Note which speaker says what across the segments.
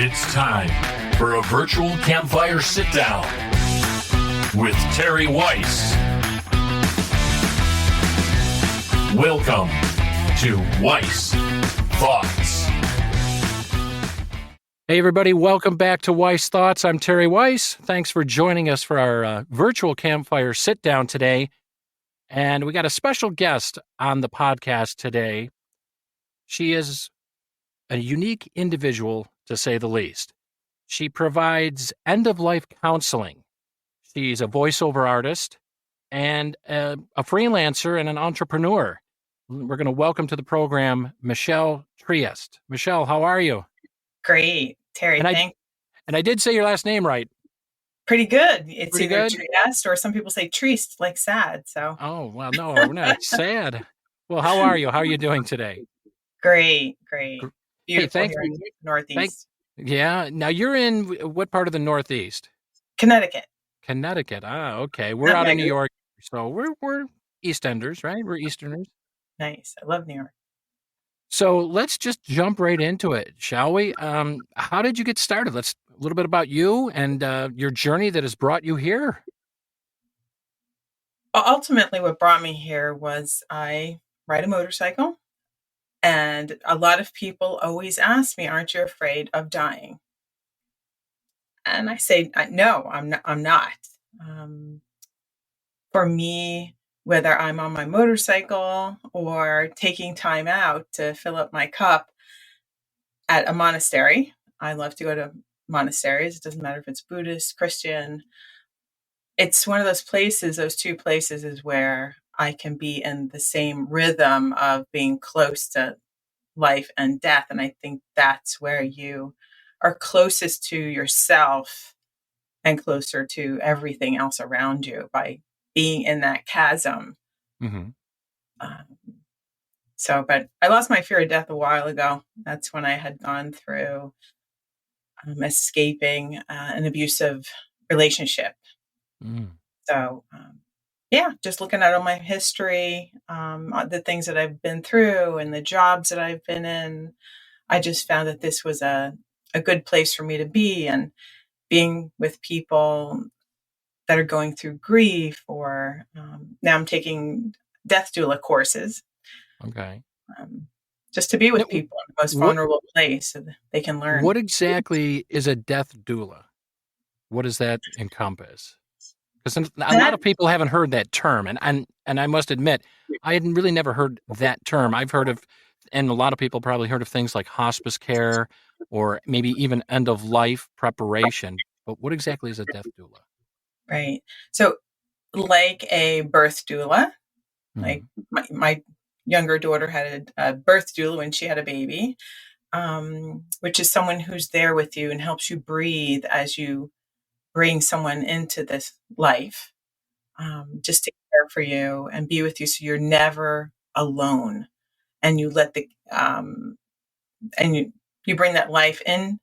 Speaker 1: It's time for a virtual campfire sit-down with Terry Weiss. Welcome to Weiss Thoughts.
Speaker 2: Hey everybody, welcome back to Weiss Thoughts. I'm Terry Weiss. Thanks for joining us for our virtual campfire sit-down today. And we got a special guest on the podcast today. She is a unique individual, to say the least. She provides end-of-life counseling. She's a voiceover artist and a freelancer and an entrepreneur. We're going to welcome to the program Michelle Trieste. Michelle, how are you?
Speaker 3: Great, Terry. Thanks.
Speaker 2: And I did say your last name right.
Speaker 3: Pretty good. It's
Speaker 2: Pretty
Speaker 3: either
Speaker 2: good?
Speaker 3: Trieste or some people say Trieste, like sad. So.
Speaker 2: Oh, well, no, we're not sad. Well, how are you? How are you doing today?
Speaker 3: Great. Beautiful
Speaker 2: thank
Speaker 3: here
Speaker 2: you.
Speaker 3: in the Northeast.
Speaker 2: Yeah. Now you're in what part of the Northeast?
Speaker 3: Connecticut.
Speaker 2: Ah, okay. We're out of New York, so we're East Enders, right? We're Easterners.
Speaker 3: Nice. I love New York.
Speaker 2: So let's just jump right into it, shall we? How did you get started? A little bit about you and your journey that has brought you here.
Speaker 3: Well, ultimately, what brought me here was I ride a motorcycle. And a lot of people always ask me, aren't you afraid of dying? And I say, no, I'm not. For me, whether I'm on my motorcycle or taking time out to fill up my cup at a monastery, I love to go to monasteries. It doesn't matter if it's Buddhist, Christian. It's one of those places, those two places is where I can be in the same rhythm of being close to life and death. And I think that's where you are closest to yourself and closer to everything else around you by being in that chasm.
Speaker 2: Mm-hmm.
Speaker 3: But I lost my fear of death a while ago. That's when I had gone through escaping an abusive relationship.
Speaker 2: Mm.
Speaker 3: So, just looking at all my history, the things that I've been through and the jobs that I've been in, I just found that this was a good place for me to be, and being with people that are going through grief, or now I'm taking death doula courses.
Speaker 2: Okay.
Speaker 3: Just to be with people in the most vulnerable place so that they can learn.
Speaker 2: What exactly is a death doula? What does that encompass? Because a lot of people haven't heard that term, and I must admit, I had really never heard that term. I've heard of, and a lot of people probably heard of things like hospice care, or maybe even end-of-life preparation. But what exactly is a death doula?
Speaker 3: Right. So, like a birth doula, like my younger daughter had a birth doula when she had a baby, which is someone who's there with you and helps you breathe as you bring someone into this life, just to care for you and be with you, so you're never alone, and you let you bring that life in.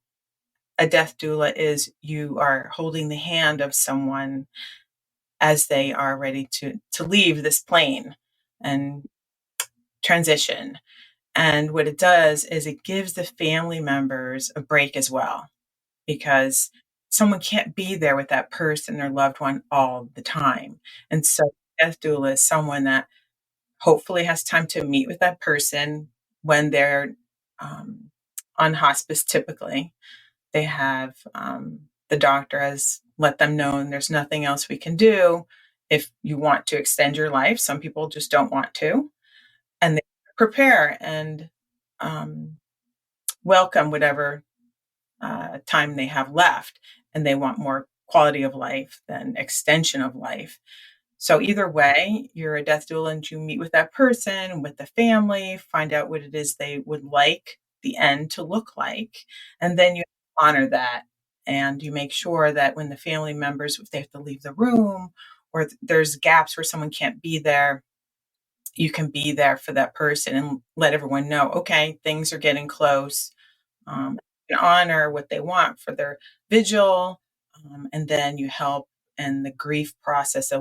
Speaker 3: A death doula is you are holding the hand of someone as they are ready to leave this plane and transition. And what it does is it gives the family members a break as well, because someone can't be there with that person, their loved one, all the time. And so death doula is someone that hopefully has time to meet with that person when they're on hospice. Typically, they have the doctor has let them know, and there's nothing else we can do if you want to extend your life. Some people just don't want to, and they prepare and welcome whatever time they have left, and they want more quality of life than extension of life. So either way, you're a death doula and you meet with that person, with the family, find out what it is they would like the end to look like, and then you honor that, and you make sure that when the family members, if they have to leave the room or there's gaps where someone can't be there, you can be there for that person and let everyone know, okay, things are getting close. You honor what they want for their vigil, and then you help in the grief process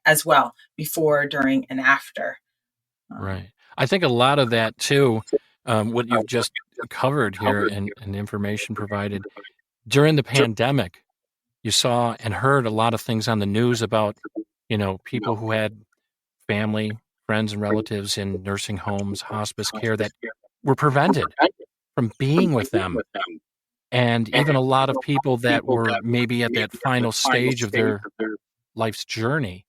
Speaker 3: as well, before, during, and after.
Speaker 2: Right. I think a lot of that too, what you've just covered here and information provided. During the pandemic, you saw and heard a lot of things on the news about, people who had family, friends, and relatives in nursing homes, hospice care that were prevented from being with them. And even a lot of people that were maybe at that final stage of their life's journey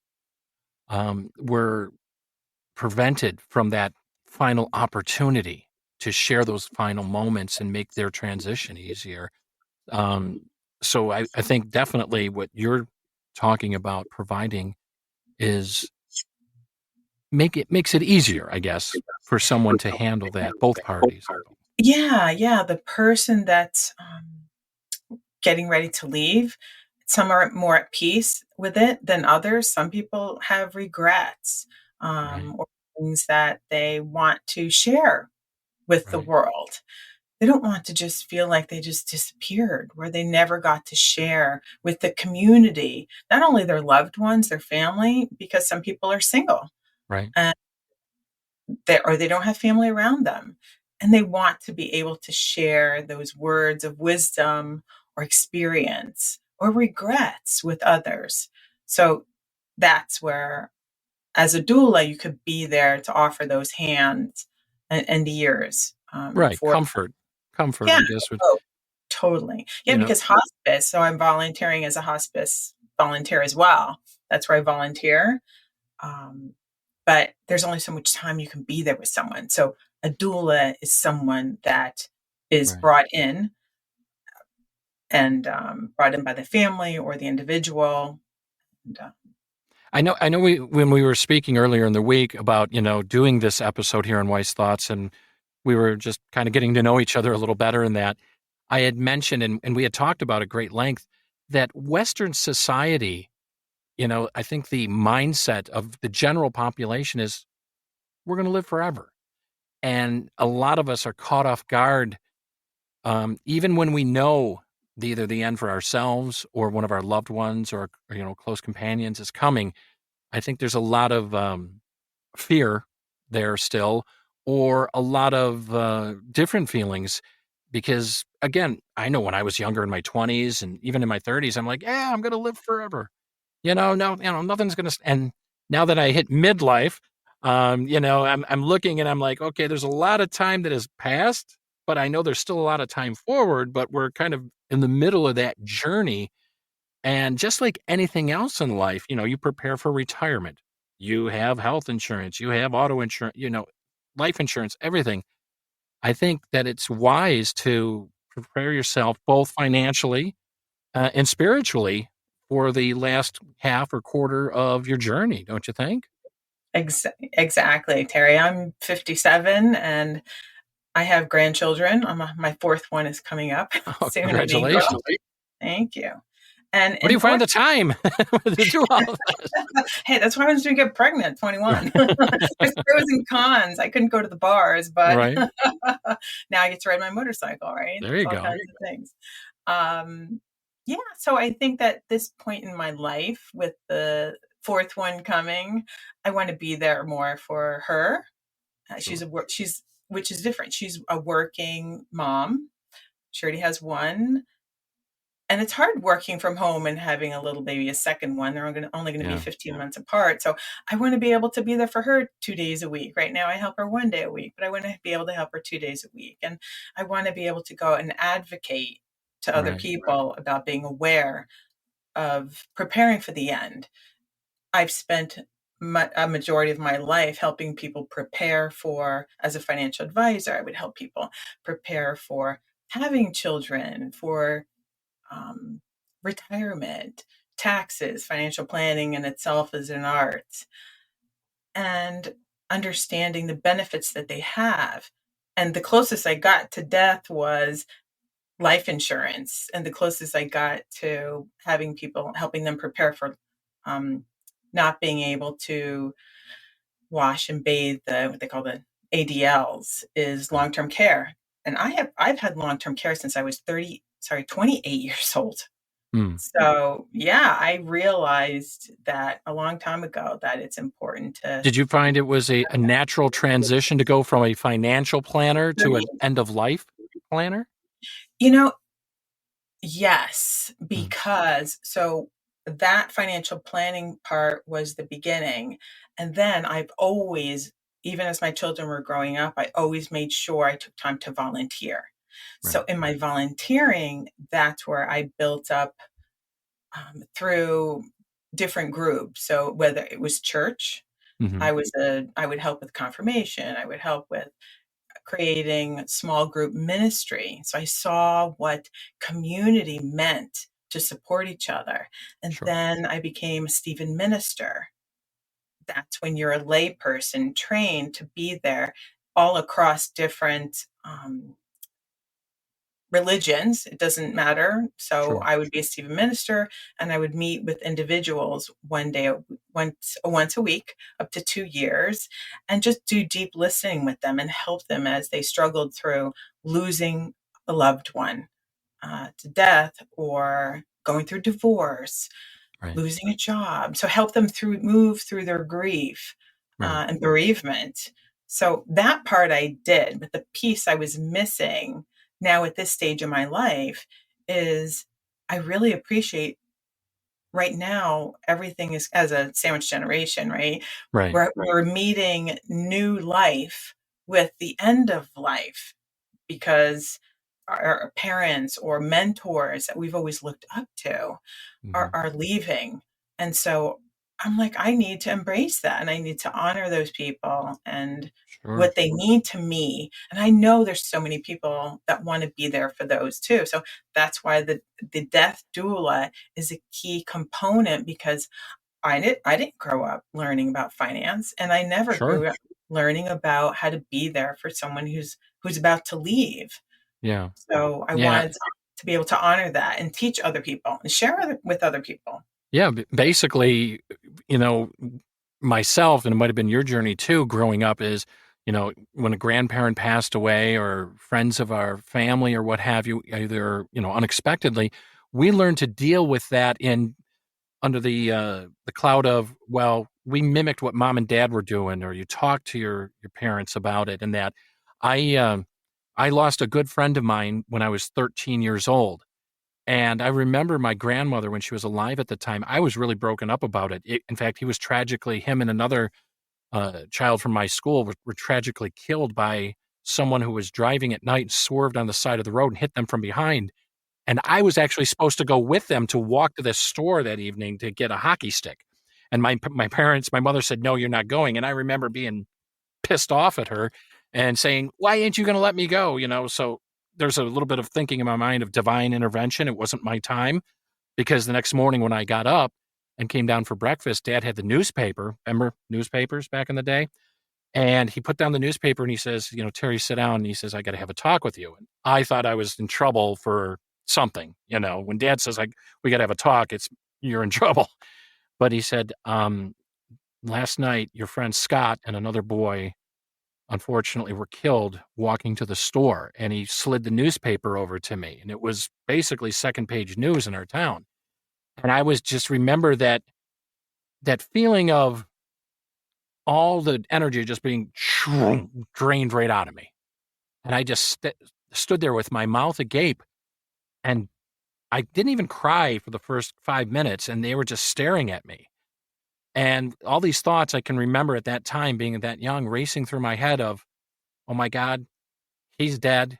Speaker 2: were prevented from that final opportunity to share those final moments and make their transition easier. So I think definitely what you're talking about providing is makes it easier, I guess, for someone to handle that, both parties.
Speaker 3: Yeah. The person that's getting ready to leave, some are more at peace with it than others. Some people have regrets,
Speaker 2: Right,
Speaker 3: or things that they want to share with the
Speaker 2: right,
Speaker 3: world. They don't want to just feel like they just disappeared, where they never got to share with the community, not only their loved ones, their family, because some people are single
Speaker 2: right,
Speaker 3: and they don't have family around them. And they want to be able to share those words of wisdom or experience or regrets with others. So that's where, as a doula, you could be there to offer those hands and ears
Speaker 2: right.
Speaker 3: for.
Speaker 2: Comfort,
Speaker 3: Yeah.
Speaker 2: I guess. Would
Speaker 3: Oh, totally. Yeah,
Speaker 2: you know?
Speaker 3: because hospice, so I'm volunteering as a hospice volunteer as well. That's where I volunteer. Um, but there's only so much time you can be there with someone. So a doula is someone that is
Speaker 2: Right.
Speaker 3: brought in and brought in by the family or the individual. And,
Speaker 2: I know. When we were speaking earlier in the week about doing this episode here on Wise Thoughts, and we were just kind of getting to know each other a little better in that. I had mentioned, and we had talked about at great length, that Western society, I think the mindset of the general population is we're going to live forever. And a lot of us are caught off guard, even when we know either the end for ourselves or one of our loved ones or close companions is coming. I think there's a lot of fear there still, or a lot of different feelings. Because again, I know when I was younger in my 20s and even in my 30s, I'm like, yeah, I'm going to live forever. No, nothing's going to. And now that I hit midlife, I'm looking and I'm like, okay, there's a lot of time that has passed, but I know there's still a lot of time forward. But we're kind of in the middle of that journey. And just like anything else in life, you prepare for retirement. You have health insurance, you have auto insurance, life insurance, everything. I think that it's wise to prepare yourself both financially and spiritually for the last half or quarter of your journey, don't you think?
Speaker 3: exactly, Terry. I'm 57 and I have grandchildren. My fourth one is coming up
Speaker 2: Oh,
Speaker 3: soon, an April.
Speaker 2: congratulations.
Speaker 3: Thank you. And
Speaker 2: Where do
Speaker 3: in
Speaker 2: you find
Speaker 3: order,
Speaker 2: the time to do all of this?
Speaker 3: hey, that's why I was going to get pregnant at 21. There's pros and cons. I couldn't go to the bars, but
Speaker 2: Right.
Speaker 3: now I get to ride my motorcycle, right?
Speaker 2: There
Speaker 3: There's
Speaker 2: you
Speaker 3: all
Speaker 2: go.
Speaker 3: kinds of things. Yeah, so I think that this point in my life, with the fourth one coming, I want to be there more for her.
Speaker 2: Sure.
Speaker 3: Which is different. She's a working mom. She already has one. And it's hard working from home and having a little baby, a second one. They're only going to be
Speaker 2: Yeah.
Speaker 3: 15 months apart. So I want to be able to be there for her 2 days a week. Right now, I help her 1 day a week, but I want to be able to help her 2 days a week. And I want to be able to go and advocate to other
Speaker 2: Right.
Speaker 3: people about being aware of preparing for the end. I've spent a majority of my life helping people prepare for, as a financial advisor, I would help people prepare for having children, for retirement, taxes. Financial planning in itself is an art, and understanding the benefits that they have. And the closest I got to death was life insurance, and the closest I got to having people, helping them prepare for um, not being able to wash and bathe, what they call the ADLs, is
Speaker 2: Right.
Speaker 3: long-term care. And I've had long-term care since I was 28 years old.
Speaker 2: Mm.
Speaker 3: So, yeah, I realized that a long time ago that it's important to
Speaker 2: Did you find it was a natural transition to go from a financial planner to an end of life planner?
Speaker 3: you know, yes,
Speaker 2: Mm.
Speaker 3: because so that financial planning part was the beginning. And then I've always, even as my children were growing up, I always made sure I took time to volunteer.
Speaker 2: Right.
Speaker 3: So in my volunteering, that's where I built up through different groups. So whether it was church,
Speaker 2: Mhm.
Speaker 3: I would help with confirmation. I would help with creating small group ministry. So I saw what community meant to support each other. And
Speaker 2: Sure.
Speaker 3: then I became a Stephen minister. That's when you're a layperson trained to be there all across different religions. It doesn't matter. So
Speaker 2: Sure.
Speaker 3: I would be a Stephen minister, and I would meet with individuals one day, once a week, up to 2 years, and just do deep listening with them and help them as they struggled through losing a loved one to death, or going through divorce,
Speaker 2: Right.
Speaker 3: losing a job. So help them move through their grief
Speaker 2: Right.
Speaker 3: and bereavement. So that part I did, but the piece I was missing now at this stage of my life is I really appreciate right now everything is as a sandwich generation, right?
Speaker 2: Right.
Speaker 3: We're meeting new life with the end of life because our parents or mentors that we've always looked up to
Speaker 2: Mhm.
Speaker 3: are leaving. And so I'm like, I need to embrace that and I need to honor those people and
Speaker 2: Sure.
Speaker 3: what they mean to me. And I know there's so many people that want to be there for those too. So that's why the death doula is a key component because I didn't grow up learning about finance and I never
Speaker 2: Sure.
Speaker 3: grew up learning about how to be there for someone who's about to leave.
Speaker 2: Yeah.
Speaker 3: So I
Speaker 2: Yeah.
Speaker 3: wanted to be able to honor that and teach other people and share with other people.
Speaker 2: Yeah, basically, you know, myself, and it might have been your journey too, growing up is, when a grandparent passed away or friends of our family or what have you, either, unexpectedly, we learned to deal with that in under the cloud of, well, we mimicked what mom and dad were doing, or you talked to your parents about it, and that I I lost a good friend of mine when I was 13 years old. And I remember my grandmother when she was alive at the time, I was really broken up about it. In fact, him and another child from my school were tragically killed by someone who was driving at night and swerved on the side of the road and hit them from behind. And I was actually supposed to go with them to walk to this store that evening to get a hockey stick. And my mother said, "No, you're not going." And I remember being pissed off at her and saying, "Why ain't you going to let me go?" So there's a little bit of thinking in my mind of divine intervention. It wasn't my time, because the next morning when I got up and came down for breakfast, Dad had the newspaper. Remember newspapers back in the day? And he put down the newspaper and he says, "Terry, sit down." And he says, "I got to have a talk with you." And I thought I was in trouble for something. When Dad says, we got to have a talk, you're in trouble. But he said, "Last night, your friend Scott and another boy unfortunately were killed walking to the store." And he slid the newspaper over to me. And it was basically second page news in our town. And I was just remember that feeling of all the energy just being drained right out of me. And I just stood there with my mouth agape, and I didn't even cry for the first 5 minutes, and they were just staring at me. And all these thoughts I can remember at that time, being that young, racing through my head of, "Oh my God, he's dead.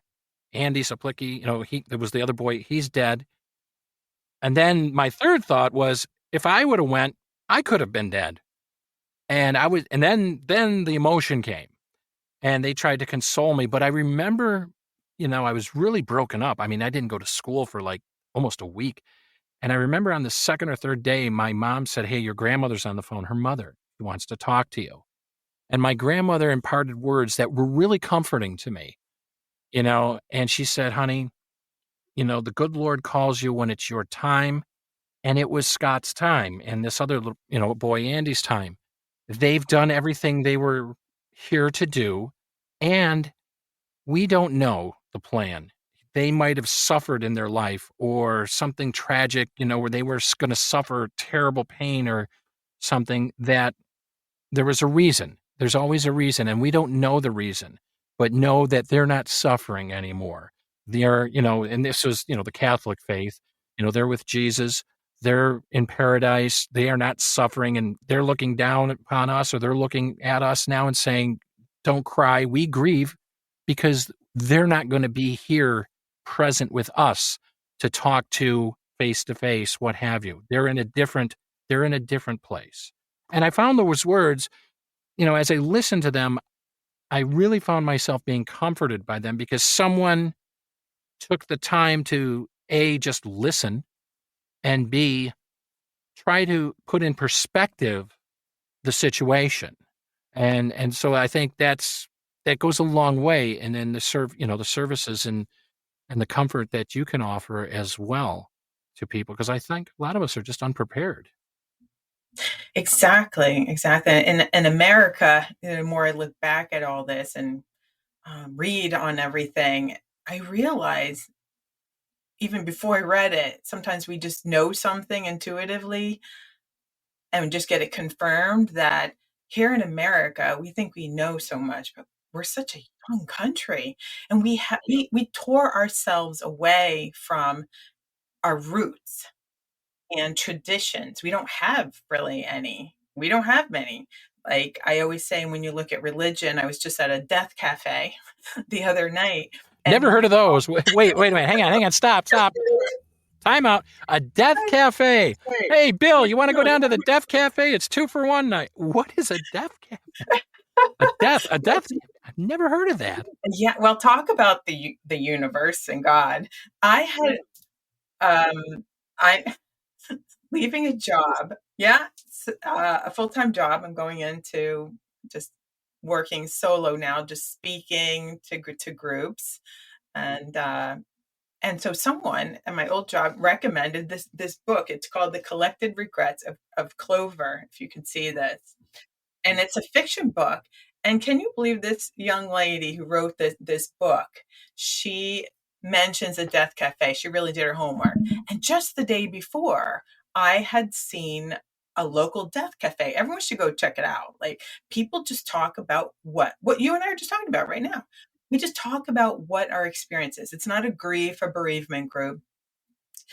Speaker 2: Andy Saplicki, there was the other boy, he's dead." And then my third thought was, if I would have went, I could have been dead. And then the emotion came, and they tried to console me. But I remember, I was really broken up. I mean, I didn't go to school for like almost a week. And I remember on the second or third day, my mom said, "Hey, your grandmother's on the phone. Her mother wants to talk to you." And my grandmother imparted words that were really comforting to me, and she said, "Honey, the good Lord calls you when it's your time." And it was Scott's time and this other, boy Andy's time. They've done everything they were here to do, and we don't know the plan. they might have suffered in their life or something tragic, where they were going to suffer terrible pain or something, that there was a reason. There's always a reason, and we don't know the reason, but know that they're not suffering anymore. They're, and this was, the Catholic faith, they're with Jesus, they're in paradise, they are not suffering, and they're looking down upon us, or they're looking at us now and saying, don't cry, we grieve, because they're not going to be here present with us to talk to face, what have you. They're in a different place. And I found those words, as I listened to them, I really found myself being comforted by them, because someone took the time to A, just listen, and B, try to put in perspective the situation. And so I think that goes a long way. And then the services and the comfort that you can offer as well to people, because I think a lot of us are just unprepared.
Speaker 3: Exactly. In America, the more I look back at all this and read on everything, I realize, even before I read it, sometimes we just know something intuitively and just get it confirmed, that here in America, we think we know so much, but we're such a young country, and we tore ourselves away from our roots and traditions. We don't have really any. We don't have many. Like I always say, when you look at religion, I was just at a death cafe the other night.
Speaker 2: Never heard of those. Wait a minute. Hang on. Stop. Time out. A death cafe. Hey, Bill, you want to go down to the death cafe? It's 2 for 1 night. What is a death cafe? A death. I've never heard of that.
Speaker 3: Yeah. Well, talk about the universe and God. I leaving a job. Yeah. A full-time job. I'm going into just working solo now, just speaking to groups. And so someone at my old job recommended this book. It's called The Collected Regrets of Clover, if you can see this. And it's a fiction book. And can you believe this young lady who wrote this book? She mentions a death cafe. She really did her homework. And just the day before, I had seen a local death cafe. Everyone should go check it out. Like, people just talk about what you and I are just talking about right now. We just talk about what our experience is. It's not a grief or bereavement group.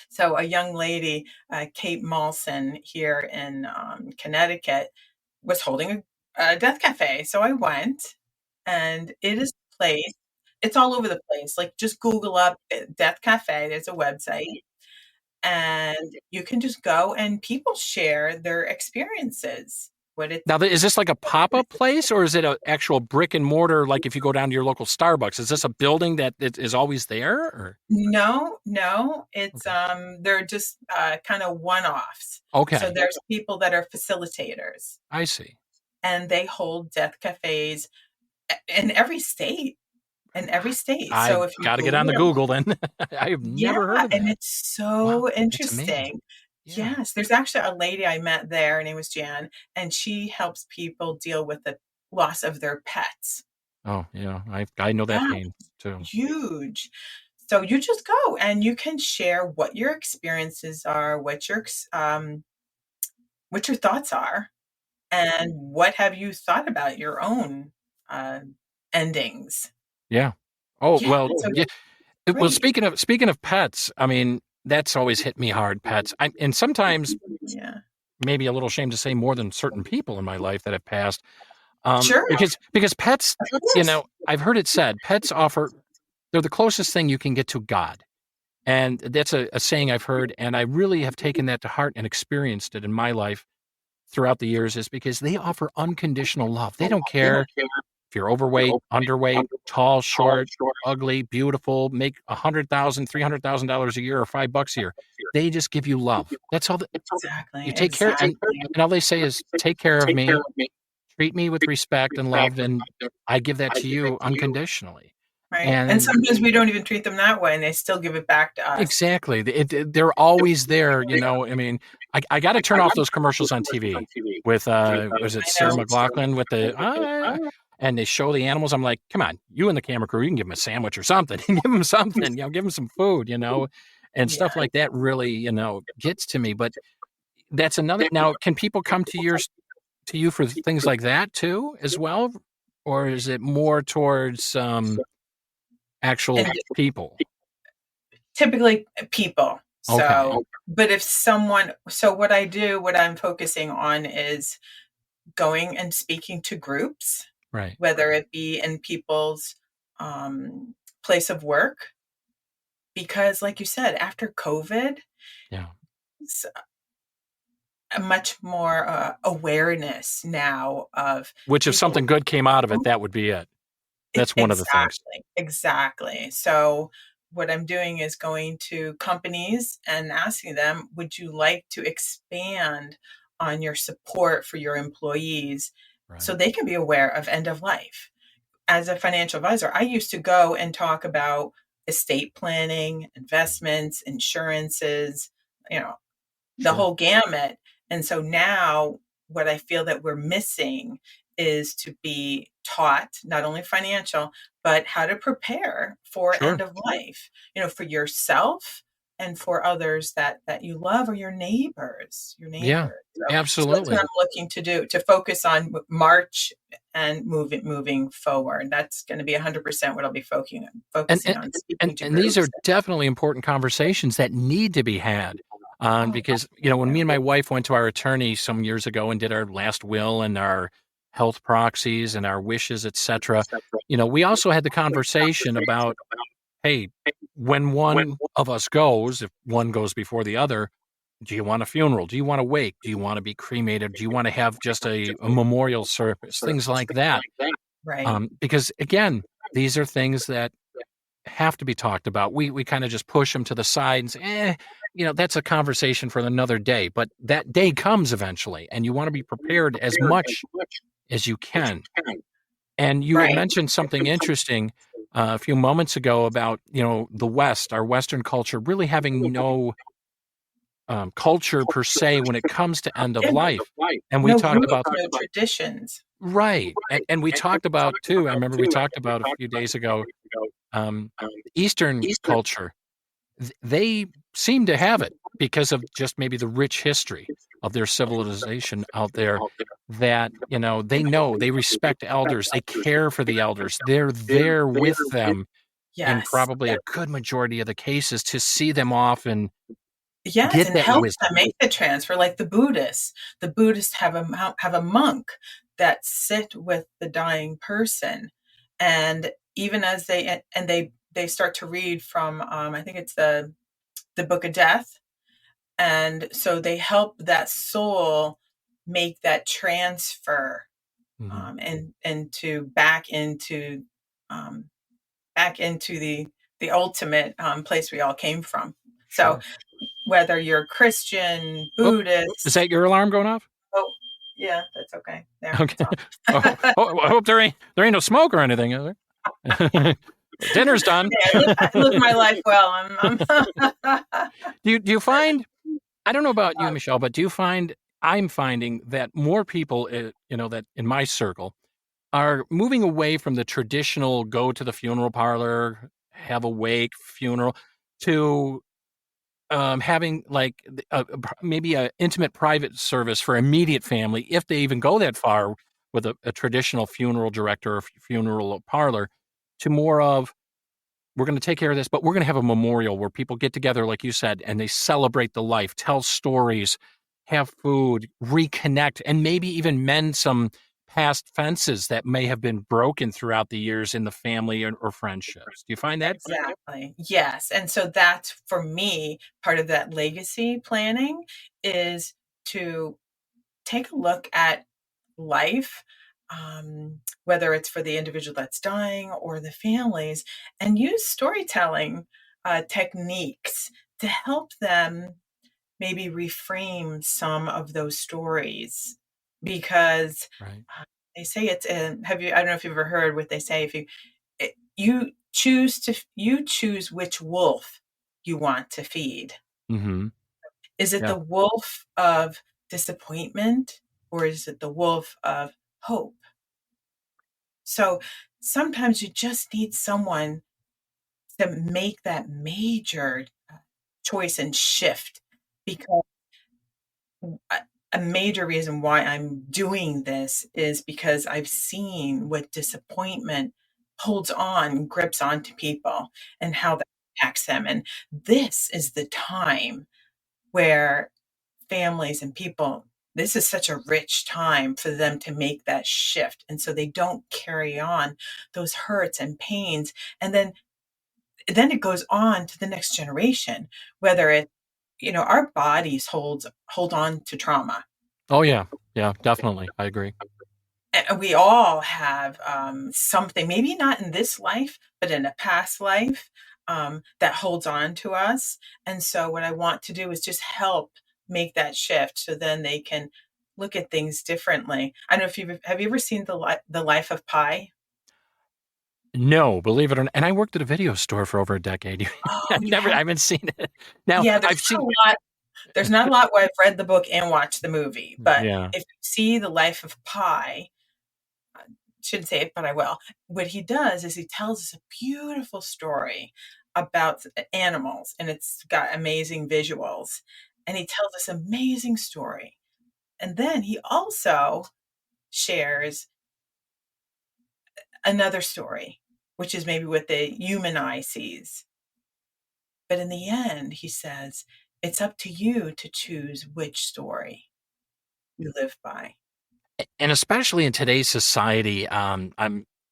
Speaker 3: So a young lady, Kate Malson, here in Connecticut, was holding a death cafe. So I went, and it is a place. It's all over the place. Like, just Google up death cafe. There's a website, and you can just go, and people share their experiences.
Speaker 2: Now, is this like a pop-up place, or is it an actual brick and mortar? Like if you go down to your local Starbucks, is this a building that is always there? Or?
Speaker 3: No, it's they're just kind of one-offs.
Speaker 2: Okay.
Speaker 3: So there's people that are facilitators.
Speaker 2: I see.
Speaker 3: And they hold death cafes in every state. So if you
Speaker 2: got to get on the Google, then I have never heard of that.
Speaker 3: And it's so interesting.
Speaker 2: Yeah.
Speaker 3: Yes, there's actually a lady I met there. Her name was Jan, and she helps people deal with the loss of their pets.
Speaker 2: Oh, yeah, I know that pain too.
Speaker 3: Huge. So you just go, and you can share what your experiences are, what your thoughts are, and what have you thought about your own endings.
Speaker 2: Yeah. Oh, yeah, well, yeah. Well, speaking of pets, I mean, that's always hit me hard, pets. And sometimes, maybe a little ashamed to say, more than certain people in my life that have passed.
Speaker 3: Sure.
Speaker 2: Because pets, I've heard it said, pets they're the closest thing you can get to God. And that's a saying I've heard, and I really have taken that to heart and experienced it in my life throughout the years, is because they offer unconditional love. They don't care if you're overweight, underweight, tall, short, ugly, beautiful, make $100,000, $300,000 a year, or $5 a year. They just give you love. That's all.
Speaker 3: Exactly.
Speaker 2: You take care, and all they say is, "Take care of me, treat me with respect and love, and I give that to you unconditionally."
Speaker 3: Right. And sometimes we don't even treat them that way, and they still give it back to us.
Speaker 2: Exactly. They're always there. I mean, I got to turn off those commercials on TV with was it Sarah McLachlan with the and they show the animals. I'm like, come on, you and the camera crew, you can give them a sandwich or something. Give them something, give them some food, and stuff
Speaker 3: Yeah.
Speaker 2: like that really, gets to me. But that's another. Now, can people come to you for things like that too, as well, or is it more towards actual
Speaker 3: And
Speaker 2: people?
Speaker 3: typically people.
Speaker 2: Okay,
Speaker 3: So, but if someone, so what I'm focusing on is going and speaking to groups,
Speaker 2: right,
Speaker 3: whether it be in people's um, place of work, because like you said, after COVID,
Speaker 2: yeah.
Speaker 3: it's a much more awareness now of
Speaker 2: Which, if
Speaker 3: people.
Speaker 2: something good came out of it, that would be it. That's one of the things.
Speaker 3: Exactly. So what I'm doing is going to companies and asking them, would you like to expand on your support for your employees so
Speaker 2: Right.
Speaker 3: they can be aware of end of life? As a financial advisor, I used to go and talk about estate planning, investments, insurances, you know, the
Speaker 2: Sure.
Speaker 3: whole gamut. And so now what I feel that we're missing is to be taught not only financial, but how to prepare for
Speaker 2: Sure.
Speaker 3: end of life, for yourself and for others that you love, or your
Speaker 2: Yeah,
Speaker 3: neighbors. So that's what
Speaker 2: absolutely.
Speaker 3: I'm looking to do, to focus on March and moving forward. That's going to be 100% what I'll be
Speaker 2: And
Speaker 3: focusing
Speaker 2: and
Speaker 3: on,
Speaker 2: and
Speaker 3: speaking to
Speaker 2: and these are
Speaker 3: groups.
Speaker 2: definitely important conversations that need to be had,
Speaker 3: Oh,
Speaker 2: because, when me and my wife went to our attorney some years ago and did our last will and our health proxies and our wishes, etcetera, we also had the conversation about, hey, when one of us goes, if one goes before the other, do you want a funeral? Do you want to wake? Do you want to be cremated? Do you want to have just a memorial service? Things like that.
Speaker 3: right.
Speaker 2: Because again, these are things that have to be talked about. We kind of just push them to the side and say, that's a conversation for another day. But that day comes eventually, and you want to be prepared as much as you can. And you had
Speaker 3: Right.
Speaker 2: mentioned something interesting a few moments ago about, the West, our Western culture, really having no culture per se when it comes to end of
Speaker 3: Yeah.
Speaker 2: life. And we
Speaker 3: No
Speaker 2: talked
Speaker 3: roots,
Speaker 2: about,
Speaker 3: no traditions.
Speaker 2: right. And we talked about too, I remember we talked about a few days ago, um, Eastern culture. They seem to have it because of just maybe the rich history of their civilization out there, that, they respect elders, they care for the elders, they're there with them in
Speaker 3: Yes.
Speaker 2: probably a good majority of the cases to see them off and
Speaker 3: Yes,
Speaker 2: get
Speaker 3: and
Speaker 2: that
Speaker 3: help
Speaker 2: wisdom.
Speaker 3: them make the transfer like the Buddhists. The Buddhists have a monk that sit with the dying person, and even as they start to read from, I think it's the Book of Death, and so they help that soul make that transfer,
Speaker 2: Mhm.
Speaker 3: and to um, back into the ultimate place we all came from. So
Speaker 2: Sure.
Speaker 3: whether you're Christian,
Speaker 2: Oh, is
Speaker 3: Buddhist.
Speaker 2: that your alarm going off?
Speaker 3: Oh, yeah, that's okay. There, it's
Speaker 2: Okay.
Speaker 3: off.
Speaker 2: I hope there ain't no smoke or anything, is there? Dinner's done.
Speaker 3: Yeah, I live my life well. I'm
Speaker 2: Do you find, I don't know about you, Michelle, but do you find, I'm finding that more people, that in my circle are moving away from the traditional go to the funeral parlor, have a wake funeral, to having like maybe a intimate private service for immediate family, if they even go that far with a traditional funeral director or funeral parlor, to more of, we're going to take care of this, but we're going to have a memorial where people get together, like you said, and they celebrate the life, tell stories, have food, reconnect, and maybe even mend some past fences that may have been broken throughout the years in the family or friendships. Do you find that?
Speaker 3: exactly. Yes. And so that's for me, part of that legacy planning is to take a look at life, whether it's for the individual that's dying or the families, and use storytelling techniques to help them maybe reframe some of those stories, because
Speaker 2: Right.
Speaker 3: they say it's I don't know if you've ever heard what they say, if you choose which wolf you want to feed.
Speaker 2: Mm-hmm.
Speaker 3: Is it
Speaker 2: Yeah.
Speaker 3: the wolf of disappointment, or is it the wolf of hope? So sometimes you just need someone to make that major choice and shift, because a a major reason why I'm doing this is because I've seen what disappointment holds on, grips onto people, and how that impacts them. And this is the time where families and people, this is such a rich time for them to make that shift. And so they don't carry on those hurts and pains. And then it goes on to the next generation, whether it, our bodies hold on to trauma.
Speaker 2: Oh, yeah. Yeah, definitely. I agree.
Speaker 3: And we all have something, maybe not in this life, but in a past life, that holds on to us. And so, what I want to do is just help make that shift, so then they can look at things differently. I don't know if have you ever seen the Life of Pi?
Speaker 2: No, believe it or not. And I worked at a video store for over a decade.
Speaker 3: Oh, you
Speaker 2: I
Speaker 3: have?
Speaker 2: haven't seen it. Now,
Speaker 3: Yeah,
Speaker 2: I've seen,
Speaker 3: there's not a lot where I've read the book and watched the movie, but
Speaker 2: yeah.
Speaker 3: if you see the Life of Pi, shouldn't say it, but I will. What he does is he tells us a beautiful story about animals, and it's got amazing visuals. And he tells us amazing story. And then he also shares another story, which is maybe what the human eye sees. But in the end, he says, it's up to you to choose which story you live by.
Speaker 2: And especially in today's society, I'm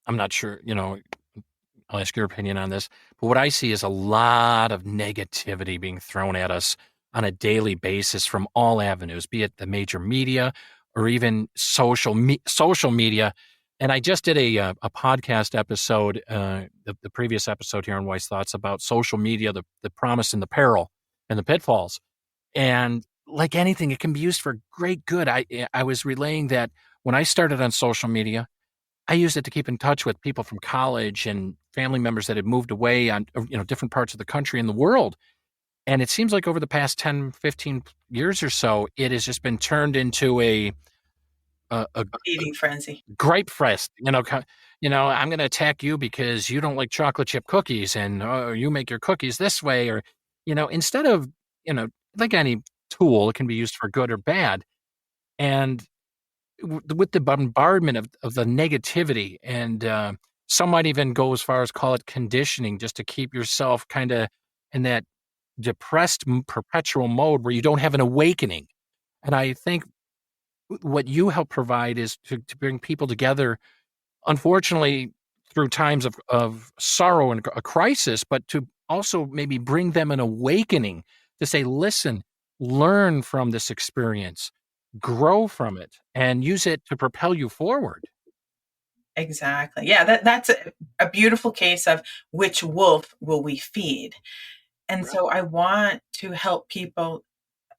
Speaker 2: not sure, I'll ask your opinion on this, but what I see is a lot of negativity being thrown at us on a daily basis from all avenues, be it the major media or even social media. And I just did a podcast episode, the previous episode here on Wise Thoughts, about social media, the promise and the peril and the pitfalls. And like anything, it can be used for great good. I was relaying that when I started on social media, I used it to keep in touch with people from college and family members that had moved away on, different parts of the country and the world. And it seems like over the past 10, 15 years or so, it has just been turned into a
Speaker 3: Eating frenzy.
Speaker 2: gripe fest. I'm going to attack you because you don't like chocolate chip cookies, and you make your cookies this way, or instead of you know, like any tool, it can be used for good or bad. And with the bombardment of the negativity, and some might even go as far as call it conditioning, just to keep yourself kind of in that depressed perpetual mode where you don't have an awakening. And I think what you help provide is to bring people together, unfortunately, through times of sorrow and a crisis, but to also maybe bring them an awakening to say, listen, learn from this experience, grow from it, and use it to propel you forward.
Speaker 3: Exactly. Yeah, that's a beautiful case of which wolf will we feed. And so I want to help people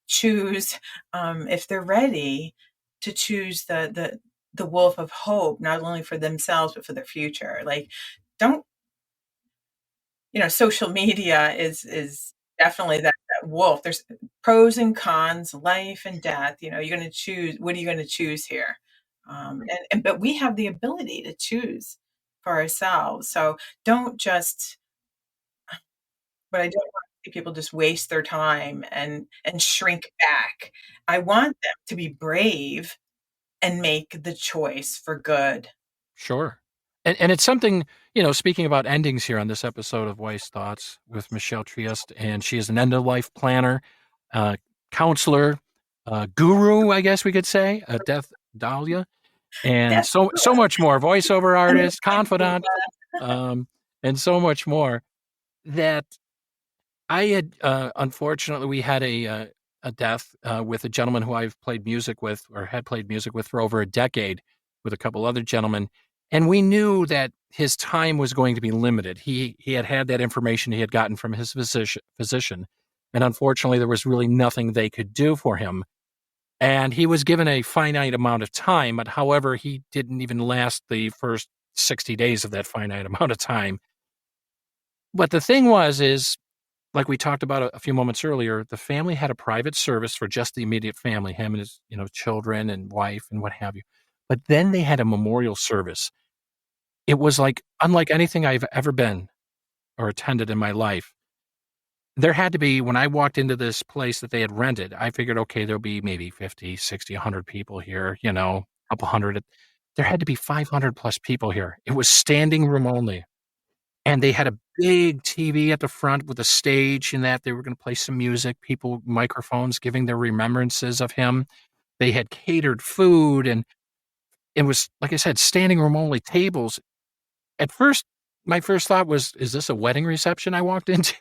Speaker 3: choose, if they're ready, to choose the wolf of hope, not only for themselves but for their future. Like, don't social media is definitely that wolf. There's pros and cons, life and death. You're going to choose. What are you going to choose here? And but we have the ability to choose for ourselves. So don't just. But I don't want to see people just waste their time and shrink back. I want them to be brave and make the choice for good.
Speaker 2: Sure. And it's something, speaking about endings here on this episode of Wise Thoughts with Michelle Trieste, and she is an end of life planner, uh, counselor, guru, I guess we could say, a death dahlia, and
Speaker 3: That's
Speaker 2: so much more, voiceover
Speaker 3: I know,
Speaker 2: artist,
Speaker 3: thank you.
Speaker 2: confidant, and so much more that I had, unfortunately, we had a death with a gentleman who I've played music with, or had played music with, for over a decade, with a couple other gentlemen, and we knew that his time was going to be limited. He had that information he had gotten from his physician, and unfortunately, there was really nothing they could do for him. And he was given a finite amount of time, but however, he didn't even last the first 60 days of that finite amount of time. But the thing is, like we talked about a few moments earlier, the family had a private service for just the immediate family, him and his, children and wife and what have you. But then they had a memorial service It was like unlike anything I've ever been or attended in my life. There had to be when I walked into this place that they had rented, I figured, "Okay, there'll be maybe 50, 60, 100 people here, a couple 100." There had to be 500 plus people here. It was standing room only, and they had a big TV at the front with a stage and that they were gonna play some music, people microphones giving their remembrances of him. They had catered food, and it was, like I said, standing room only tables. At first, my first thought was, "Is this a wedding reception I walked into?"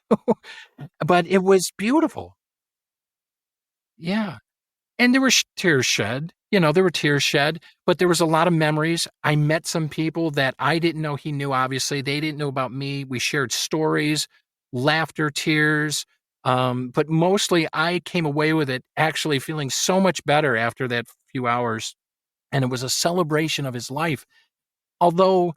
Speaker 2: But it was beautiful. Yeah, and there were tears shed, there were tears shed, but there was a lot of memories. I met some people that I didn't know he knew, obviously, they didn't know about me. We shared stories, laughter, tears, but mostly I came away with it actually feeling so much better after that few hours, and it was a celebration of his life. Although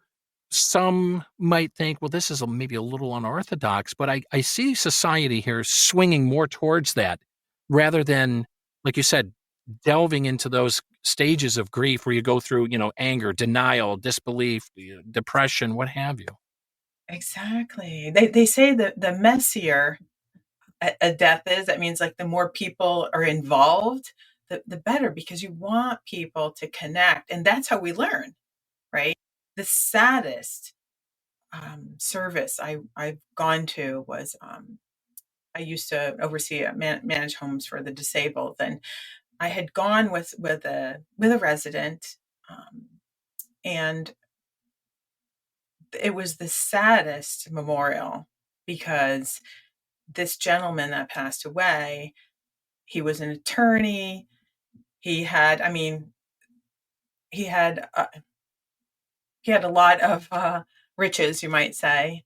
Speaker 2: some might think, well, this is maybe a little unorthodox, but I see society here swinging more towards that rather than, like you said, delving into those stages of grief where you go through, anger, denial, disbelief, depression, what have you.
Speaker 3: Exactly. They say that the messier a death is, that means like the more people are involved, the better, because you want people to connect. And that's how we learn, right? The saddest service I've gone to was I used to oversee manage homes for the disabled, and I had gone with a resident, um, and it was the saddest memorial because this gentleman that passed away, he was an attorney. He had, I mean, he had uh, he had a lot of riches, you might say.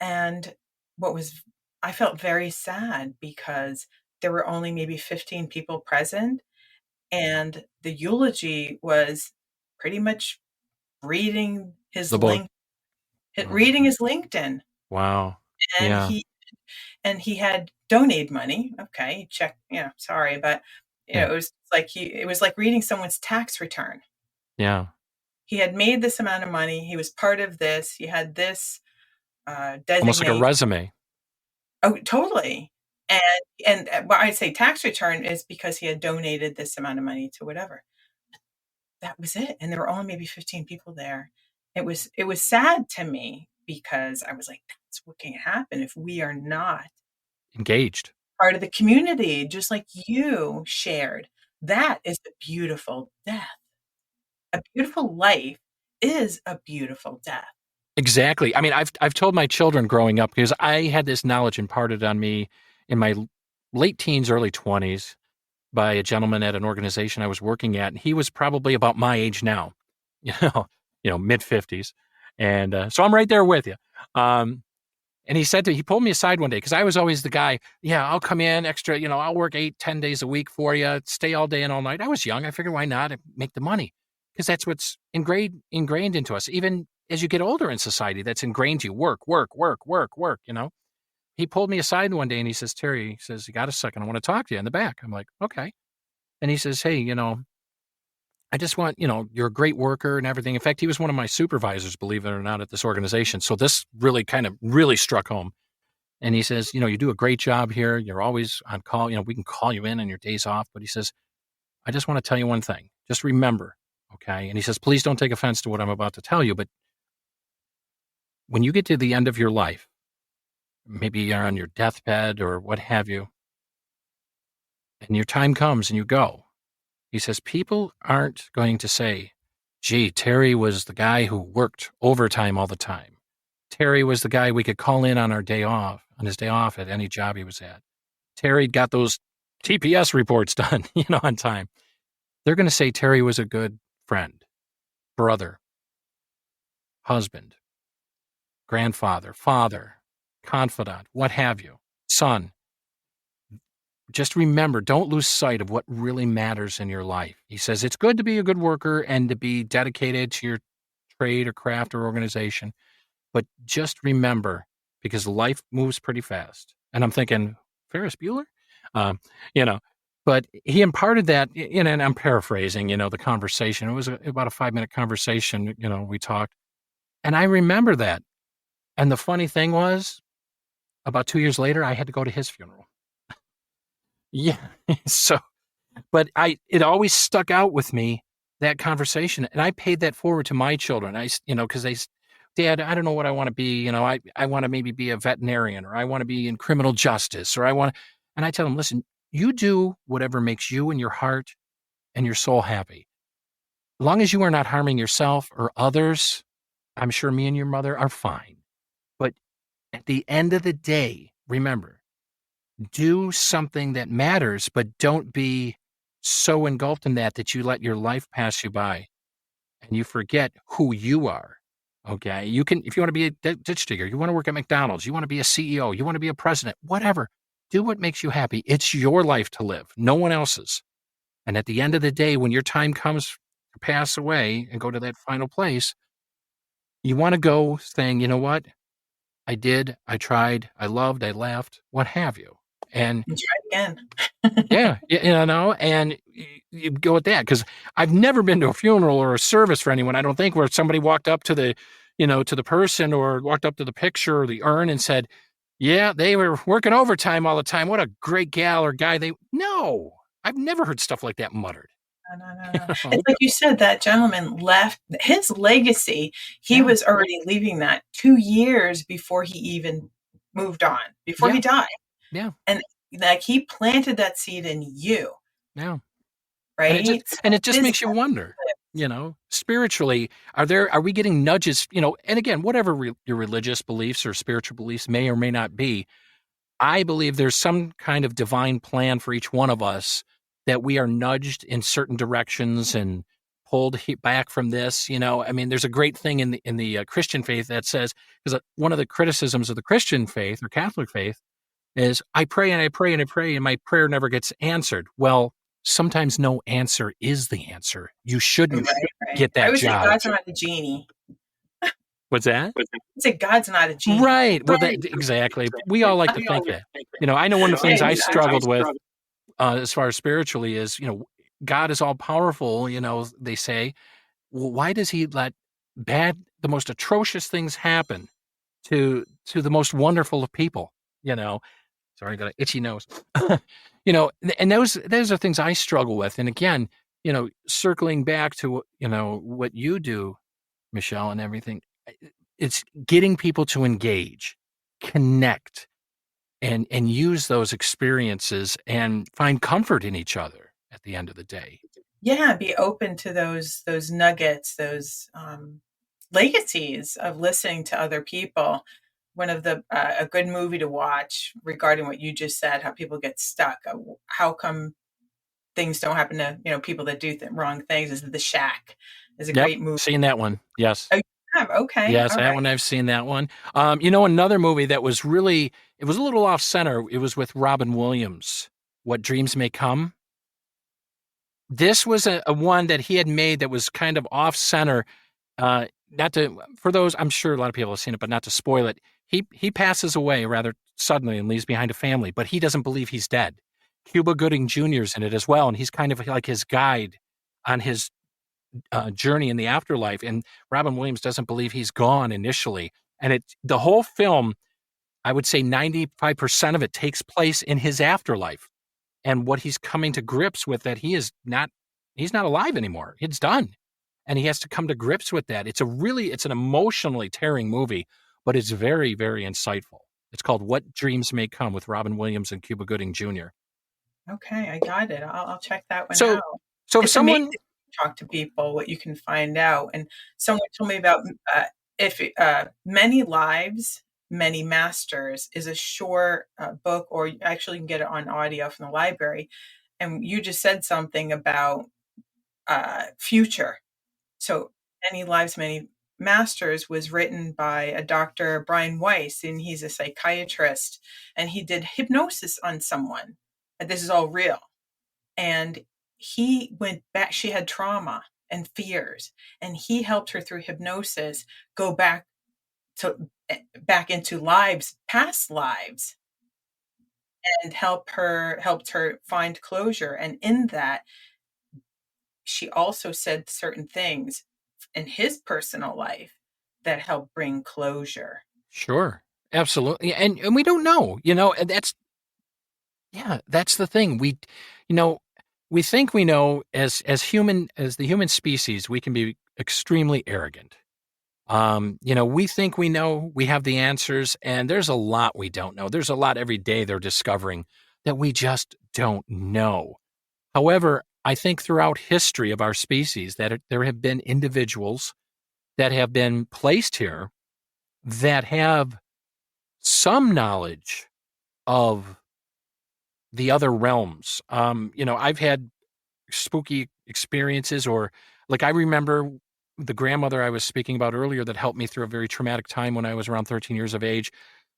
Speaker 3: And what was I felt very sad because there were only maybe 15 people present, and the eulogy was pretty much reading his
Speaker 2: The book.
Speaker 3: link
Speaker 2: Oh,
Speaker 3: reading his LinkedIn,
Speaker 2: wow.
Speaker 3: and
Speaker 2: Yeah.
Speaker 3: he had donated money. Okay, check, sorry, but
Speaker 2: Yeah.
Speaker 3: it was like reading someone's tax return.
Speaker 2: Yeah.
Speaker 3: He had made this amount of money, he was part of this, he had this
Speaker 2: Almost like a
Speaker 3: designation.
Speaker 2: resume.
Speaker 3: Oh, totally. And when I say tax return is because he had donated this amount of money to whatever. That was it, and there were only maybe 15 people there. It was sad to me because I was like, "That's what can happen if we are not
Speaker 2: Engaged.
Speaker 3: part of the community," just like you shared. That is a beautiful death. A beautiful life is a beautiful death.
Speaker 2: Exactly. I mean, I've told my children growing up because I had this knowledge imparted on me in my late teens, early 20s by a gentleman at an organization I was working at. And he was probably about my age now, you know, mid 50s. And so I'm right there with you. Um, and he pulled me aside one day because I was always the guy, yeah, I'll come in extra, I'll work 8, 10 days a week for you, stay all day and all night. I was young. I figured why not make the money because that's what's ingrained into us. Even as you get older in society, that's ingrained you work, work, work, work, work. He pulled me aside one day and he says, Terry, he says, you got a second? I want to talk to you in the back. I'm like, okay. And he says, hey, I just want, you're a great worker and everything. In fact, he was one of my supervisors, believe it or not, at this organization. So this really kind of really struck home. And he says, you do a great job here. You're always on call. We can call you in on your days off. But he says, I just want to tell you one thing. Just remember, okay? And he says, please don't take offense to what I'm about to tell you. But when you get to the end of your life, maybe you're on your deathbed or what have you, and your time comes and you go, he says, people aren't going to say, gee, Terry was the guy who worked overtime all the time. Terry was the guy we could call in on on his day off at any job he was at. Terry got those TPS reports done, on time. They're going to say Terry was a good friend, brother, husband, grandfather, father, confidant, what have you, son. Just remember, don't lose sight of what really matters in your life. He says it's good to be a good worker and to be dedicated to your trade or craft or organization, but just remember, because life moves pretty fast. And I'm thinking, Ferris Bueller? Um, you know, but he imparted that, and I'm paraphrasing, the conversation. It was about a 5-minute conversation, we talked. And I remember that. And the funny thing was, about 2 years later, I had to go to his funeral. Yeah. So, but it always stuck out with me, that conversation. And I paid that forward to my children. Because Dad, I don't know what I want to be. I want to maybe be a veterinarian, or I want to be in criminal justice, and I tell them, listen, you do whatever makes you and your heart and your soul happy. As long as you are not harming yourself or others, I'm sure me and your mother are fine. But at the end of the day, remember, do something that matters, but don't be so engulfed in that you let your life pass you by and you forget who you are. Okay. You can, if you want to be a ditch digger, you want to work at McDonald's, you want to be a CEO, you want to be a president, whatever, do what makes you happy. It's your life to live, no one else's. And at the end of the day, when your time comes to pass away and go to that final place, you want to go saying, you know what? I did, I tried, I loved, I laughed, what have you. And
Speaker 3: And try again.
Speaker 2: yeah, and you go with that, because I've never been to a funeral or a service for anyone, I don't think, where somebody walked up to the person, or walked up to the picture or the urn and said, yeah, they were working overtime all the time. What a great gal or guy no, I've never heard stuff like that muttered.
Speaker 3: No.
Speaker 2: You
Speaker 3: It's like you said, that gentleman left his legacy. He
Speaker 2: Yeah.
Speaker 3: was already leaving that 2 years before he even moved on, before he
Speaker 2: Yeah.
Speaker 3: died.
Speaker 2: Yeah.
Speaker 3: And like, he planted that seed in you,
Speaker 2: Yeah. And
Speaker 3: right? So
Speaker 2: it just
Speaker 3: his
Speaker 2: makes you wonder, spiritually, are we getting nudges, and again, whatever your religious beliefs or spiritual beliefs may or may not be, I believe there's some kind of divine plan for each one of us, that we are nudged in certain directions and pulled back from this. I mean, there's a great thing in the Christian faith that says, because one of the criticisms of the Christian faith or Catholic faith is, I pray and I pray and I pray and my prayer never gets answered. Well, sometimes no answer is the answer. You shouldn't
Speaker 3: right.
Speaker 2: get
Speaker 3: I
Speaker 2: that
Speaker 3: would say
Speaker 2: job.
Speaker 3: God's not a genie.
Speaker 2: What's that?
Speaker 3: I would say God's not a genie.
Speaker 2: Right. Well, exactly. We all like to think that. I know one of the things I struggled with, as far as spiritually, is, God is all powerful, they say. Well, why does he let the most atrocious things happen to the most wonderful of people? Sorry, I got an itchy nose. And those are things I struggle with. And again, circling back to, what you do, Michelle, and everything, it's getting people to engage, connect, and use those experiences and find comfort in each other at the end of the day.
Speaker 3: Yeah, be open to those nuggets, those legacies of listening to other people. One of the a good movie to watch regarding what you just said, how people get stuck. How come things don't happen to people that do wrong things? Is The Shack? Is a
Speaker 2: Yep,
Speaker 3: great movie.
Speaker 2: seen that one. Yes.
Speaker 3: Oh, you have? Okay.
Speaker 2: Yes,
Speaker 3: All
Speaker 2: that
Speaker 3: right.
Speaker 2: one, I've seen that one. Another movie that was really, it was a little off center. It was with Robin Williams, What Dreams May Come. This was a one that he had made that was kind of off center. For those, I'm sure a lot of people have seen it, but not to spoil it. He passes away rather suddenly and leaves behind a family, but he doesn't believe he's dead. Cuba Gooding Jr.'s in it as well, and he's kind of like his guide on his journey in the afterlife. And Robin Williams doesn't believe he's gone initially. And the whole film, I would say 95% of it takes place in his afterlife, and what he's coming to grips with, that he's not alive anymore. It's done. And he has to come to grips with that. It's an emotionally tearing movie, but it's very, very insightful. It's called What Dreams May Come, with Robin Williams and Cuba Gooding Jr.
Speaker 3: Okay, I got it. I'll check that one
Speaker 2: So,
Speaker 3: out.
Speaker 2: if
Speaker 3: It's
Speaker 2: someone,
Speaker 3: amazing to talk to people, what you can find out. And someone told me about if Many Lives, Many Masters is a short book, or actually you can get it on audio from the library. And you just said something about future. So Many Lives, Many Masters was written by a Dr. Brian Weiss, and he's a psychiatrist, and he did hypnosis on someone. And this is all real. And he went back, she had trauma and fears, and he helped her through hypnosis go back into past lives, and helped her find closure. And in that, she also said certain things in his personal life that help bring closure.
Speaker 2: Sure. Absolutely. And we don't know, and that's the thing. You know, we think we know as the human species, we can be extremely arrogant. We think we know, we have the answers, and there's a lot we don't know. There's a lot every day they're discovering that we just don't know. However, I think throughout history of our species there have been individuals that have been placed here that have some knowledge of the other realms. I've had spooky experiences, or like I remember the grandmother I was speaking about earlier that helped me through a very traumatic time when I was around 13 years of age.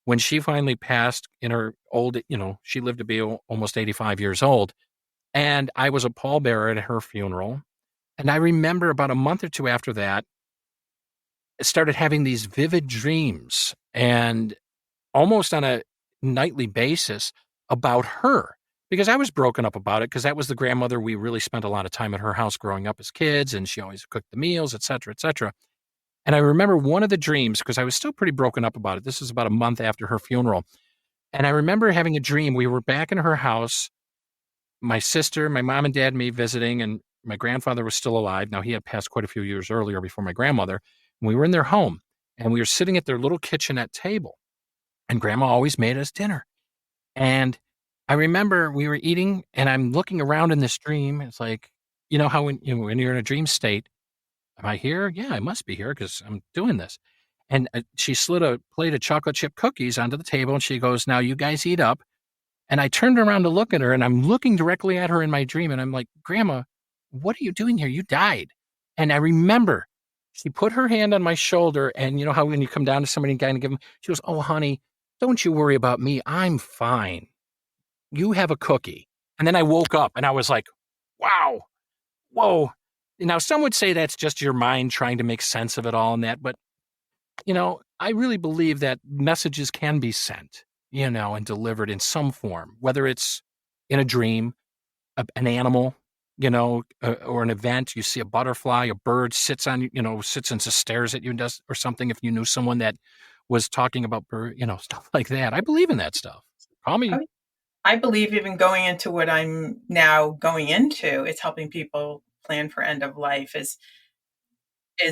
Speaker 2: When she finally passed in her old, she lived to be almost 85 years old. And I was a pallbearer at her funeral. And I remember about a month or two after that, I started having these vivid dreams and almost on a nightly basis about her, because I was broken up about it, because that was the grandmother. We really spent a lot of time at her house growing up as kids, and she always cooked the meals, et cetera, et cetera. And I remember one of the dreams, because I was still pretty broken up about it. This was about a month after her funeral. And I remember having a dream. We were back in her house, my sister, my mom and dad, me visiting, and my grandfather was still alive. Now, he had passed quite a few years earlier before my grandmother. And we were in their home, and we were sitting at their little kitchenette table, and grandma always made us dinner. And I remember we were eating, and I'm looking around in this dream. It's like, how when you're in a dream state, am I here? Yeah, I must be here because I'm doing this. And she slid a plate of chocolate chip cookies onto the table, and she goes, "Now you guys eat up." And I turned around to look at her, and I'm looking directly at her in my dream, and I'm like, "Grandma, what are you doing here? You died." And I remember she put her hand on my shoulder, and you know how when you come down to somebody and kind of give them, she goes, "Oh, honey, don't you worry about me. I'm fine. You have a cookie." And then I woke up, and I was like, wow, whoa. Now, some would say that's just your mind trying to make sense of it all and that, but, I really believe that messages can be sent, and delivered in some form, whether it's in a dream, an animal, or an event. You see a butterfly, a bird sits on, sits and just stares at you and does, or something. If you knew someone that was talking about bird, stuff like that. I believe in that stuff. Call me.
Speaker 3: I believe even going into what I'm now going into, it's helping people plan for end of life is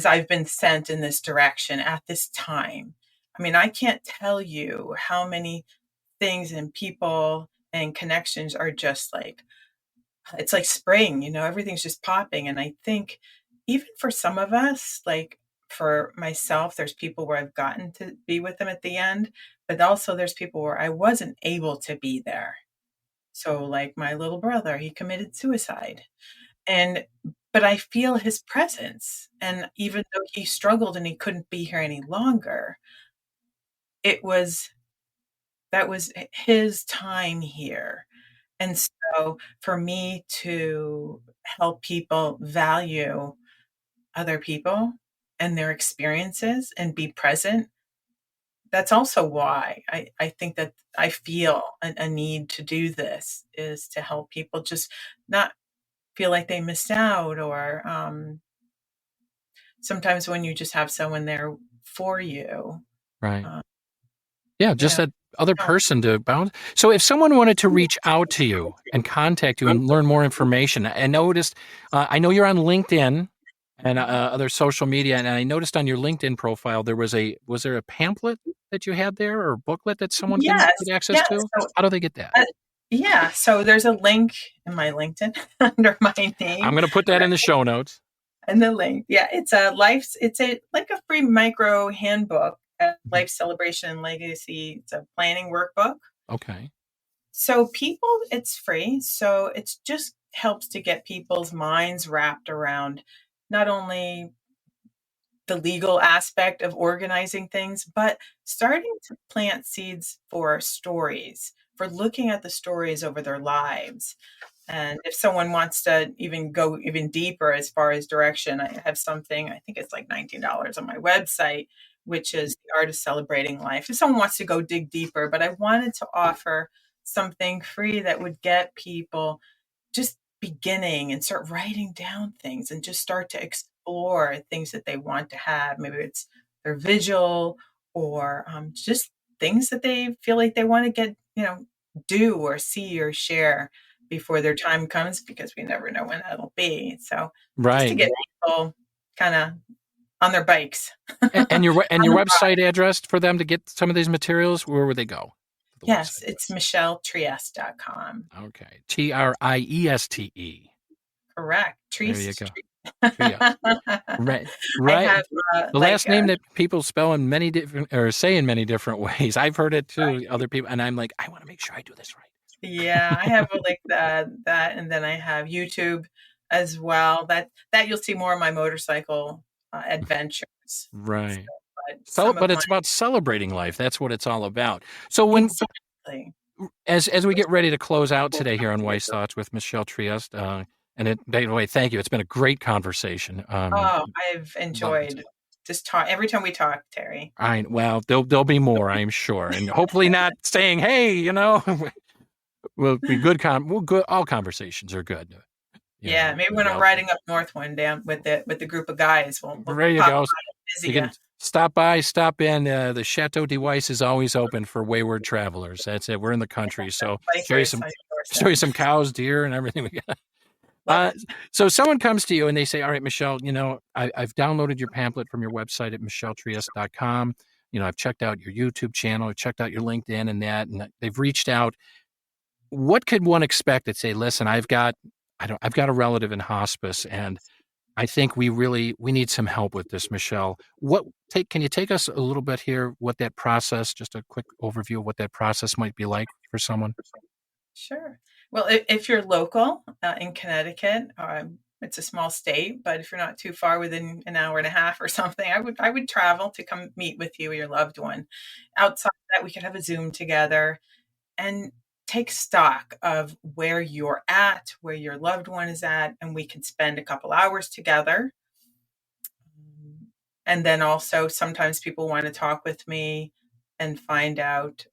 Speaker 3: I've been sent in this direction at this time. I mean, I can't tell you how many things and people and connections are just like, it's like spring, everything's just popping. And I think even for some of us, like for myself, there's people where I've gotten to be with them at the end, but also there's people where I wasn't able to be there. So like my little brother, he committed suicide. And but I feel his presence. And even though he struggled and he couldn't be here any longer, it was that was his time here. And so for me to help people value other people and their experiences and be present, that's also why I think that I feel a need to do this is to help people just not feel like they missed out or sometimes when you just have someone there for you,
Speaker 2: Right.
Speaker 3: uh,
Speaker 2: Yeah,
Speaker 3: you
Speaker 2: just
Speaker 3: know,
Speaker 2: that other
Speaker 3: help.
Speaker 2: person to bounce. So if someone wanted to reach out to you and contact you and learn more information, I know you're on LinkedIn and other social media, and I noticed on your LinkedIn profile was there a pamphlet that you had there or a booklet that someone can
Speaker 3: Yes,
Speaker 2: get access
Speaker 3: yes.
Speaker 2: to?
Speaker 3: So,
Speaker 2: How do they get that?
Speaker 3: uh, yeah, so there's a link in my LinkedIn under my
Speaker 2: I'm
Speaker 3: name,
Speaker 2: going to put that in the show notes.
Speaker 3: and the link, yeah, it's a like a free micro handbook, life celebration and legacy. It's a planning workbook.
Speaker 2: Okay.
Speaker 3: So people, it's free. So it just helps to get people's minds wrapped around not only the legal aspect of organizing things, but starting to plant seeds for stories, for looking at the stories over their lives. And if someone wants to even go even deeper as far as direction, I have something, I think it's like $19 on my website, which is the art of celebrating life. If someone wants to go dig deeper, but I wanted to offer something free that would get people just beginning and start writing down things and just start to explore things that they want to have. Maybe it's their vigil, or just things that they feel like they want to get, do or see or share before their time comes, because we never know when that'll be. So just to
Speaker 2: Right.
Speaker 3: get people kind of on their bikes.
Speaker 2: And your
Speaker 3: On the
Speaker 2: website address for them to get some of these materials, where would they go? The
Speaker 3: Yes,
Speaker 2: website.
Speaker 3: it's michelletrieste.com.
Speaker 2: Okay. Trieste.
Speaker 3: Correct.
Speaker 2: There you
Speaker 3: Trieste.
Speaker 2: go. Trieste. Right.
Speaker 3: I
Speaker 2: Right.
Speaker 3: have
Speaker 2: The last name that people spell in many different, or say in many different ways. I've heard it too, other people, and I'm like, I want to make sure I do this right.
Speaker 3: yeah, I have like that, and then I have YouTube as well. That you'll see more of my motorcycle adventures.
Speaker 2: Right.
Speaker 3: But
Speaker 2: So,
Speaker 3: some of
Speaker 2: but it's about celebrating life. That's what it's all about. So
Speaker 3: my
Speaker 2: when,
Speaker 3: exactly.
Speaker 2: as we get ready to close out today here on Wise Thoughts with Michelle Trieste, and by the way, thank you. It's been a great conversation.
Speaker 3: Oh, I've
Speaker 2: Loved it.
Speaker 3: enjoyed just talk every time we talk, Terry.
Speaker 2: Well, there'll be more, I'm sure, and hopefully not saying, "Hey, we'll be good. Good. All conversations are good."
Speaker 3: Yeah, maybe when I'm riding up north one day with the group of guys, we'll
Speaker 2: there you
Speaker 3: pop
Speaker 2: go.
Speaker 3: by and visit
Speaker 2: You can stop in. The Chateau de Weiss is always open for wayward travelers. That's it. We're in the country, so show you some cows, deer, and everything we got. So someone comes to you and they say, all right, Michelle, I've downloaded your pamphlet from your website at michelletrieste.com. I've checked out your YouTube channel, I've checked out your LinkedIn and they've reached out. What could one expect that say, listen, I've got a relative in hospice and I think we need some help with this, Michelle. Can you take us a little bit here, what that process, just a quick overview of what that process might be like for someone?
Speaker 3: Sure. Well, if you're local in Connecticut, it's a small state, but if you're not too far, within an hour and a half or something, I would travel to come meet with you or your loved one. Outside of that, we could have a Zoom together and take stock of where you're at, where your loved one is at, and we can spend a couple hours together. And then also sometimes people want to talk with me and find out,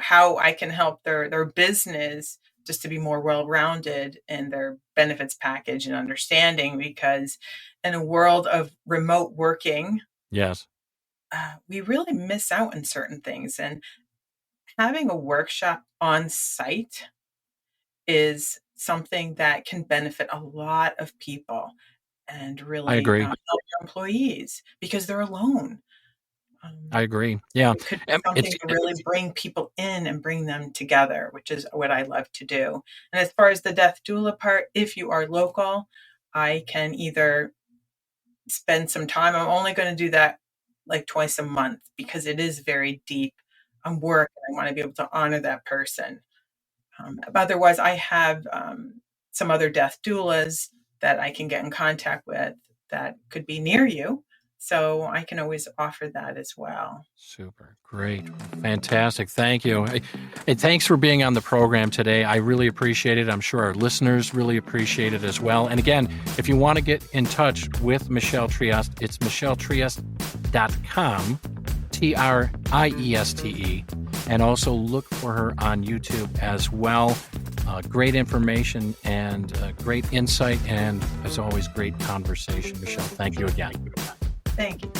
Speaker 3: how I can help their business just to be more well-rounded in their benefits package and understanding, because in a world of remote working,
Speaker 2: yes,
Speaker 3: we really miss out on certain things. And having a workshop on site is something that can benefit a lot of people and really
Speaker 2: I agree.
Speaker 3: Help your employees, because they're alone.
Speaker 2: I agree. Yeah.
Speaker 3: It could be something to really bring people in and bring them together, which is what I love to do. And as far as the death doula part, if you are local, I can either spend some time. I'm only going to do that like twice a month because it is very deep work and I want to be able to honor that person. Otherwise, I have some other death doulas that I can get in contact with that could be near you. So I can always offer that as well.
Speaker 2: Super. Great. Fantastic. Thank you. And thanks for being on the program today. I really appreciate it. I'm sure our listeners really appreciate it as well. And again, if you want to get in touch with Michelle Trieste, it's michelletrieste.com, Trieste, and also look for her on YouTube as well. Great information and great insight, and as always, great conversation. Michelle, thank you again.
Speaker 3: Thank you.